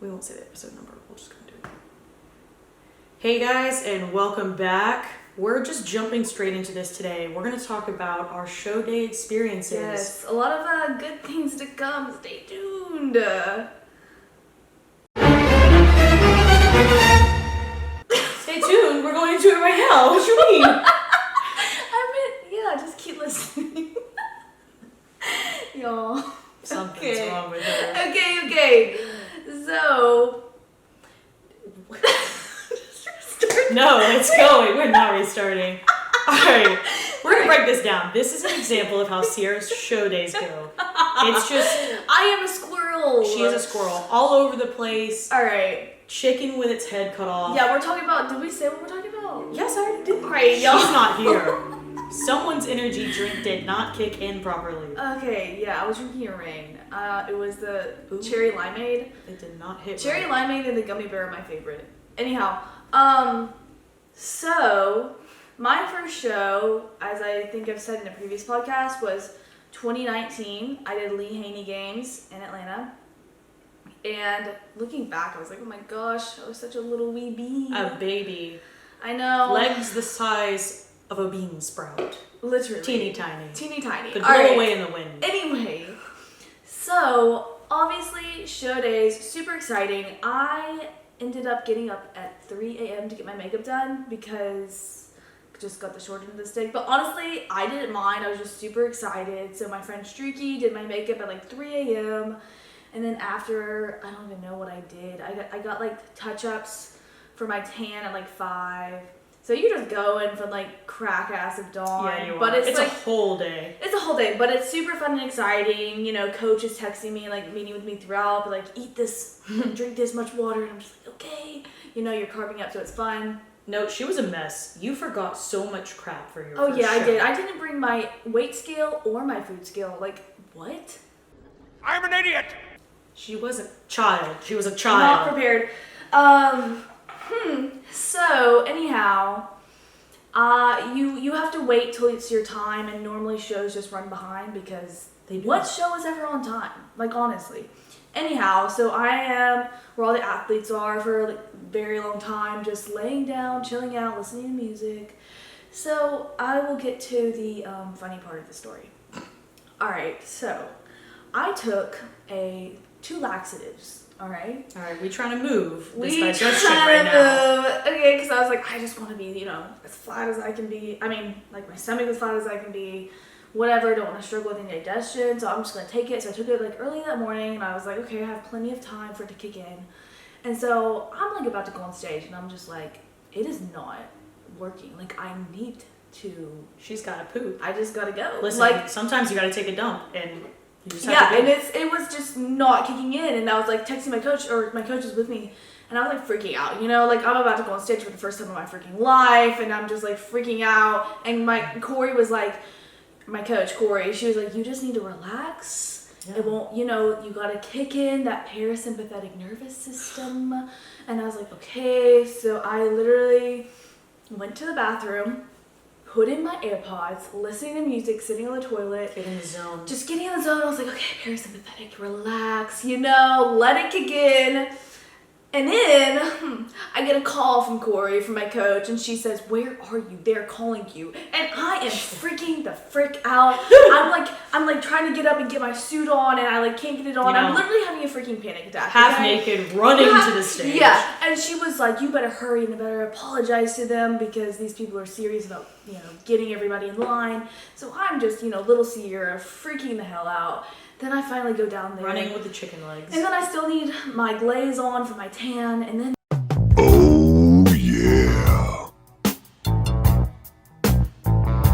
We won't say the episode number. We'll just go do it. Hey guys, and welcome back. We're just jumping straight into this today. We're going to talk about our show day experiences. Yes, a lot of good things to come. Stay tuned. Stay tuned. We're going into it right now. What you mean? Just keep listening. Y'all. Something's wrong with her. Okay. So. No, it's going. We're not restarting. Alright, we're going to break this down. This is an example of how Sierra's show days go. It's just... I am a squirrel. She is a squirrel. All over the place. Alright. Chicken with its head cut off. Yeah, we're talking about... Did we say what we're talking about? Yes, I already did. Great, She's y'all. not here. Someone's energy drink did not kick in properly. Okay, yeah, I was drinking a rain. It was the cherry limeade. It did not hit Cherry right. limeade and the gummy bear are my favorite. Anyhow, so my first show, as I think I've said in a previous podcast, was 2019. I did Lee Haney Games in Atlanta. And looking back, I was like, oh my gosh, I was such a little wee bee. A baby. I know. Legs the size of a bean sprout. Literally. Teeny tiny. Teeny tiny. Could blow away in the wind. Anyway, so obviously show days, super exciting. I ended up getting up at 3 a.m. to get my makeup done because I just got the short end of the stick. But honestly, I didn't mind. I was just super excited. So my friend Streaky did my makeup at like 3 a.m. And then after, I don't even know what I did. I got like touch-ups for my tan at like 5. So you're just going from like crack ass of dawn. Yeah, you but are. It's a like, whole day. It's a whole day, but it's super fun and exciting. You know, coach is texting me, like meeting with me throughout, but like eat this, drink this much water, and I'm just like, okay. You know, you're carving up, so it's fun. No, she was a mess. You forgot so much crap for your Oh first yeah, show. I did. I didn't bring my weight scale or my food scale. Like, what? I'm an idiot! She was a child. She was a Not child. prepared. So anyhow, you have to wait till it's your time, and normally shows just run behind because what show is ever on time? Like, honestly. Anyhow, so I am where all the athletes are for like a very long time, just laying down, chilling out, listening to music. So I will get to the funny part of the story. All right, so I took 2 laxatives. All right, we trying to move this we digestion trying right to now. move. Okay, because I was like, I just want to be, you know, as flat as I can be. I mean, like my stomach as flat as I can be. Whatever, don't want to struggle with indigestion, so I'm just going to take it. So I took it like early that morning, and I was like, okay, I have plenty of time for it to kick in. And so I'm like about to go on stage, and I'm just like, it is not working. Like, I need to. She's got to poop. I just got to go. Listen, like, sometimes you got to take a dump, and you just have to and do it was just not kicking in, and I was like texting my coach, or my coach was with me, and I was like freaking out, you know, like I'm about to go on stage for the first time in my freaking life, and I'm just like freaking out, and Corey was like, my coach, Corey, she was like, you just need to relax. Yeah. It won't, you know, you gotta kick in that parasympathetic nervous system. And I was like, okay. So I literally went to the bathroom, put in my AirPods, listening to music, sitting on the toilet. Get in the zone. Just getting in the zone. I was like, okay, parasympathetic, relax, you know, let it kick in. And then I get a call from Corey, from my coach, and she says, where are you? They're calling you. And I am freaking the frick out. I'm like trying to get up and get my suit on, and I like can't get it on. You know, I'm literally having a freaking panic attack. Half naked, running to the stage. Yeah, and she was like, you better hurry and you better apologize to them because these people are serious about, you know, getting everybody in line. So I'm just, you know, little Sierra freaking the hell out. Then I finally go down there. Running with the chicken legs. And then I still need my glaze on for my tan, and then... Oh, yeah.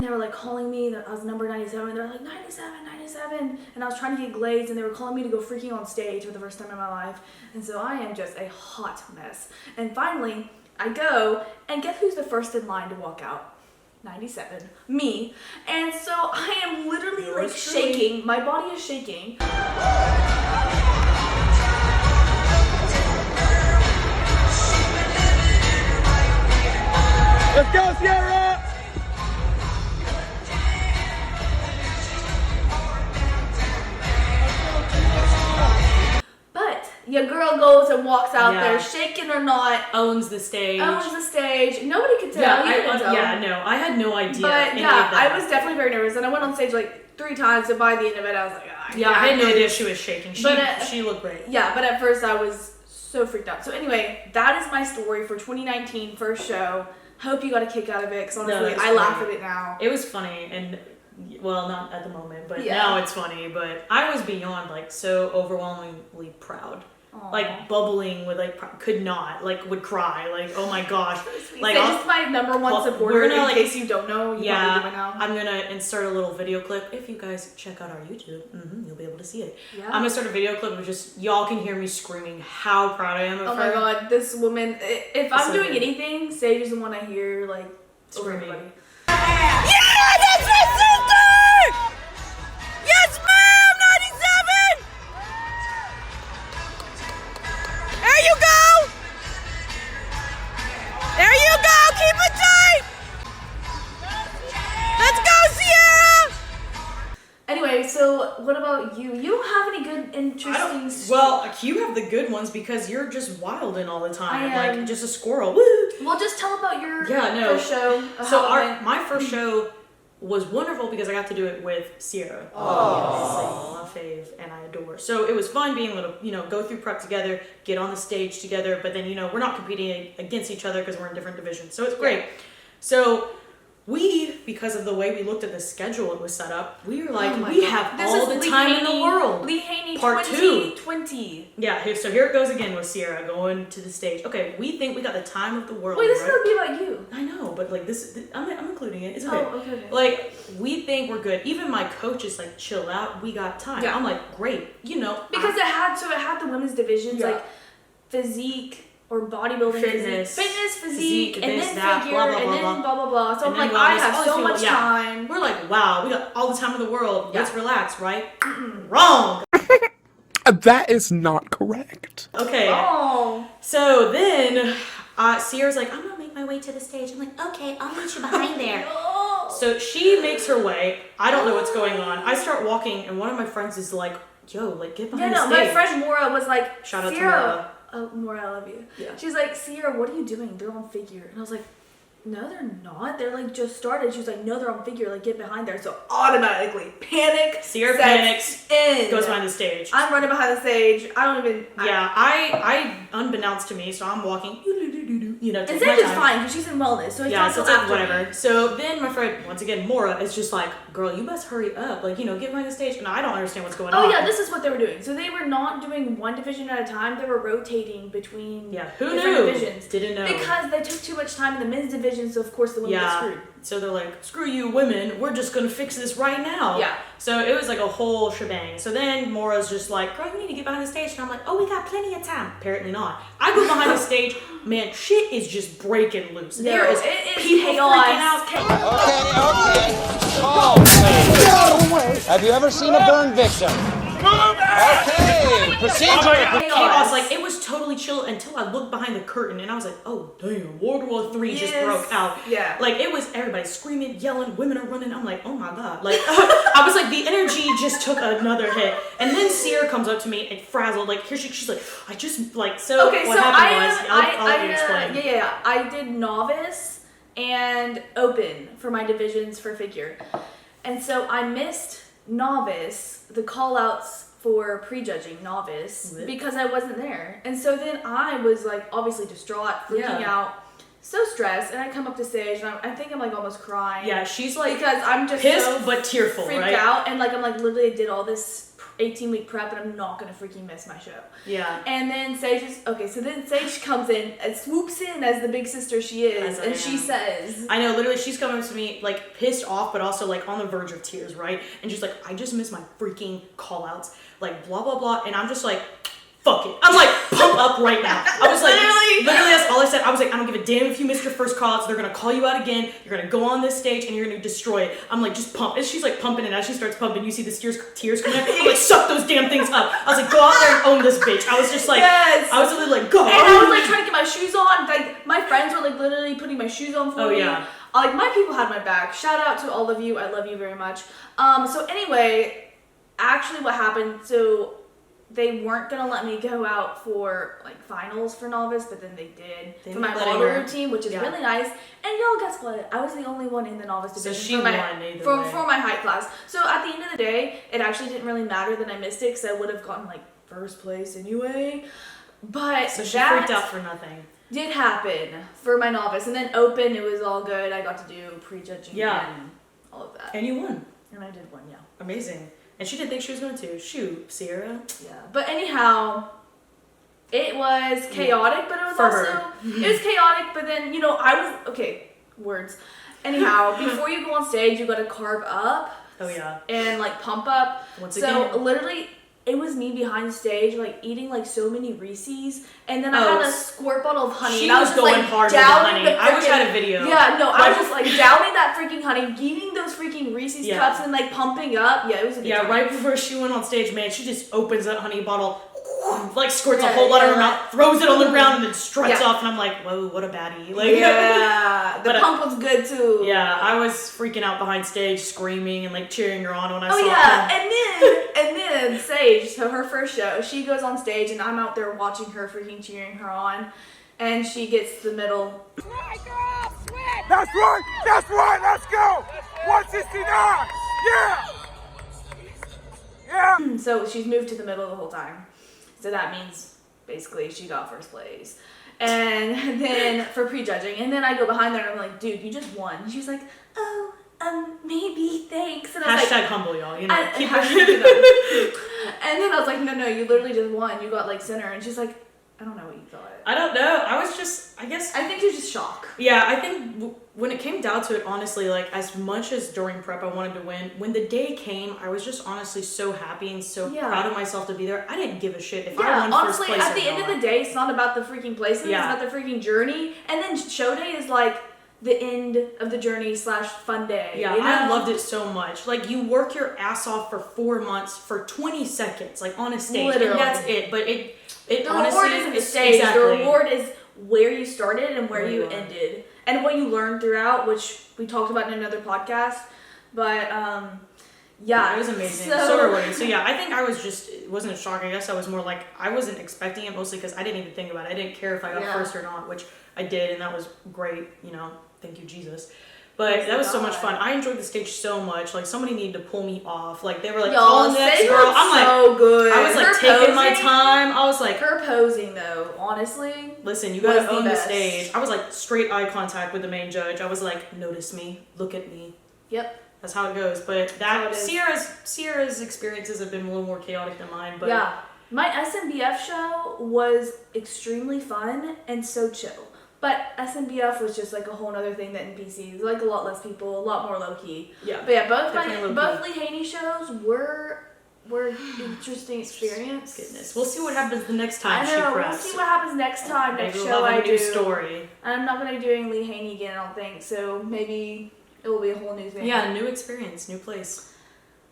They were like calling me that I was number 97, and they were like, 97, and I was trying to get glazed, and they were calling me to go freaking on stage for the first time in my life. And so I am just a hot mess. And finally, I go, and guess who's the first in line to walk out? 97, me. And so I am literally like shaking. My body is shaking. Let's go, Sierra! But your girl goes and walks out Yeah. there, shaking or not, owns the stage. Nobody could tell. Yeah, You couldn't tell. no, I had no idea. But any yeah, of that. I was definitely very nervous, and I went on stage like 3 times, and by the end of it, I was like, yeah, I had no idea she was shaking. She looked great. Yeah, but at first I was so freaked out. So anyway, that is my story for 2019 first show. Hope you got a kick out of it, because honestly, I laugh at it now. It was funny, and well, not at the moment, but Yeah. now it's funny. But I was beyond like so overwhelmingly proud. Aww. Like bubbling with like could not like would cry like oh my gosh like Sage is my number one supporter. We're gonna, in case you don't know, you probably do it now. I'm gonna insert a little video clip. If you guys check out our YouTube, you'll be able to see it. Yeah. I'm gonna start a video clip of just y'all can hear me screaming how proud I am of her. Oh my god, this woman! If I'm doing good. anything, Sage is the one I hear like over Screaming. everybody. Yeah, that's my sister! Yes, ma'am, 97! There you go! There you go, keep it tight! Let's go, Sierra! Anyway, so what about you? You don't have any good, interesting Well, you have the good ones because you're just wilding all the time, I am. like just a squirrel. Woo! Well, just tell about your first show. So how it went. my first show was wonderful because I got to do it with Sierra. Oh, my fave, and I adore. So it was fun being able to, go through prep together, get on the stage together. But then, we're not competing against each other because we're in different divisions. So it's great. So because of the way we looked at the schedule it was set up, we were like, we have all the time in the world. Lee Haney Part 2020. Yeah, so here it goes again with Sierra going to the stage. Okay, we think we got the time of the world. Wait, this right? is gonna be about you. I know, but like I'm including it. It's okay. Oh, okay. Like we think we're good. Even my coach is like, chill out. We got time. Yeah. I'm like, great. Because it had the women's divisions like physique or bodybuilding, Fitness, physique, and this, then that, figure, blah, blah, and blah, then blah. blah blah blah. So And I'm like, then I wellness, have all so these much people- yeah. time. We're like, wow, we got all the time in the world. Yeah. Let's relax, right? Wrong. That is not correct. Okay. Oh. So then Sierra's like, I'm gonna make my way to the stage. I'm like, okay, I'll meet you behind there. So she makes her way. I don't know what's going on. I start walking, and one of my friends is like, yo, like, get behind the stage. My friend Maura was like, Shout out to Sierra. Maura. Oh, Maura, I love you. Yeah. She's like, Sierra, what are you doing? They're on figure. And I was like, no, they're not. They're like just started. She was like, no, they're on figure. Like, get behind there. So automatically, panic. Sierra sets panics, in. goes behind the stage. I'm running behind the stage. I don't even. Yeah, I unbeknownst to me, so I'm walking, And take my Sage is time. fine because she's in wellness. So it's Yeah, not so till it's like after whatever. me. So then my friend, once again, Maura, is just like, girl, you best hurry up. Like, get behind the stage. And I don't understand what's going on. Oh yeah, this is what they were doing. So they were not doing one division at a time. They were rotating between Who different knew? divisions. Didn't know. Because they took too much time in the men's division, so of course the women get screwed. So they're like, screw you women, we're just gonna fix this right now. Yeah. So it was like a whole shebang. So then Maura's just like, girl, you need to get behind the stage. And I'm like, oh, we got plenty of time. Apparently not. I go behind the stage, man, shit is just breaking loose. There is people freaking out. Okay. Oh, have you ever seen a burn victim? Okay, procedure. Chaos, like it was totally chill until I looked behind the curtain and I was like, oh damn, World War III just broke out. Yeah. Like it was everybody screaming, yelling, women are running. I'm like, oh my god. Like I was like, the energy just took another hit. And then Sierra comes up to me and frazzled, like here she's like, I just like so Okay, what so happened I'll let you explain. Yeah. I did novice and open for my divisions for figure. And so I missed novice, the call outs for prejudging novice because I wasn't there. And so then I was like obviously distraught, freaking out, so stressed, and I come up to stage and I think I'm like almost crying. Yeah, she's like because I'm just pissed so but tearful, freaked right? out, and like I'm like literally did all this 18-week prep and I'm not gonna freaking miss my show. Yeah. And then Saige comes in and swoops in as the big sister she is, and she says, I know, literally she's coming up to me like pissed off but also like on the verge of tears, right? And she's like, I just miss my freaking call outs, like blah blah blah. And I'm just like, fuck it. I'm like, pump up right now. I was like, literally that's all I said. I was like, I don't give a damn if you missed your first call outs. They're gonna call you out again. You're gonna go on this stage and you're gonna destroy it. I'm like, just pump. And she's like pumping, and as she starts pumping, you see the tears coming out. I'm like, suck those damn things up. I was like, go out there and own this bitch. I was just like, I was literally like, go. And I was like trying to get my shoes on. Like my friends were like literally putting my shoes on for me. Yeah. Like my people had my back. Shout out to all of you. I love you very much. So anyway, actually what happened, so they weren't gonna let me go out for like finals for novice, but then they did They for my ended up model letting her. routine, which is Yeah. really nice. And y'all, guess what? I was the only one in the novice So division she for my won either way. for my height class. So at the end of the day, it actually didn't really matter that I missed it because I would have gotten like first place anyway. But So she that freaked out for nothing. did happen for my novice, and then open, it was all good. I got to do prejudging Yeah. and all of that, And you won. and I did one, yeah. Amazing. And she didn't think she was going to. Shoot, Sierra. Yeah, but anyhow, it was chaotic, but it was For also her. it was chaotic. But then I was okay. Words. Anyhow, before you go on stage, you got to carb up Oh, yeah. and like pump up. Once So again. literally, it was me behind stage, like eating like so many Reese's, and then I Oh, had a squirt bottle of honey. She and I was just, going like, hard with the downing honey. I wish I had a video. Yeah, no, I was Like- just like downing that freaking honey, eating those freaking Reese's Yeah. cups, and like pumping up. Yeah, it was a good Yeah, time. right before she went on stage, man, she just opens that honey bottle, like squirts a Yeah, whole lot of yeah, her right. mouth, throws it on the ground, and then struts Yeah. off. And I'm like, whoa, what a baddie! Like, Yeah, the But, pump was good too. yeah, I was freaking out behind stage, screaming and like cheering her on when I Oh saw yeah, her. and then Saige, so her first show, she goes on stage and I'm out there watching her, freaking cheering her on, and she gets to the middle. Right, girl, switch. That's right, let's go! 169! Yeah! Yeah! So she's moved to the middle the whole time. So that means basically she got first place. And then for prejudging, and then I go behind there and I'm like, dude, you just won. And she's like, oh, maybe, thanks. And I was Hashtag like, humble, y'all. You know, I- keep hashtag, it. you know. And then I was like, no, you literally just won. You got like center. And she's like, I don't know what you thought. I don't know. I was just, I guess. I think you're just shocked. Yeah, I think when it came down to it, honestly, like as much as during prep I wanted to win, when the day came, I was just honestly so happy and so Yeah. proud of myself to be there. I didn't give a shit if I Yeah, won honestly, first place at the or end not. of the day, it's not about the freaking places. Yeah. It's about the freaking journey. And then show day is like the end of the journey / fun day. Yeah, you know? I loved it so much. Like you work your ass off for 4 months for 20 seconds, like on a stage, Literally. and that's it. But it The honestly reward isn't the is- stage. Exactly. The reward is where you started and where Where you you are. ended, and what you learned throughout, which we talked about in another podcast. But yeah, It was amazing. So rewarding. So yeah, I think I was just, it wasn't a shock. I guess I was more like, I wasn't expecting it mostly because I didn't even think about it. I didn't care if I got Yeah. first or not, which I did, and that was great. You know, thank you, Jesus. But Praise that was so God. much fun. I enjoyed the stage so much. Like somebody needed to pull me off. Like they were like, Y'all, call the next Saige girl. was I'm like, so good. I was like Her taking my posing- time. I was like, Her posing though, honestly, listen, you was gotta the own the best. stage. I was like straight eye contact with the main judge. I was like, notice me, look at me. yep. That's how it goes. But how it that is. Sierra's experiences have been a little more chaotic than mine. But Yeah, my SMBF show was extremely fun and so chill. But SMBF was just like a whole other thing than NPC. It was like a lot less people, a lot more low key. yeah. But yeah, Definitely both low-key. Lee Haney shows were interesting experience. Goodness, we'll see what happens the next I time she know. preps. We'll see what happens next time. Maybe Next we'll show have a I new do. story. I'm not gonna be doing Lee Haney again. I don't think so. Maybe it will be a whole new thing. Yeah, new experience, new place.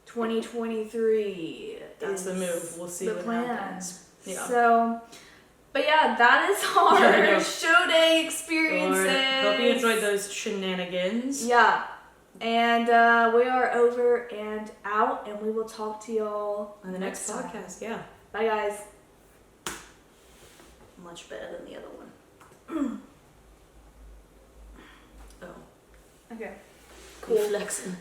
2023. That's the is move. We'll see the what plan. happens. Yeah. So, but yeah, that is Yeah, I our know. show day Lord, experiences. hope you enjoyed those shenanigans. Yeah. And we are over and out, and we will talk to y'all On the next time. podcast, yeah. Bye, guys. Much better than the other one. Oh. Okay. Cool. Flexing.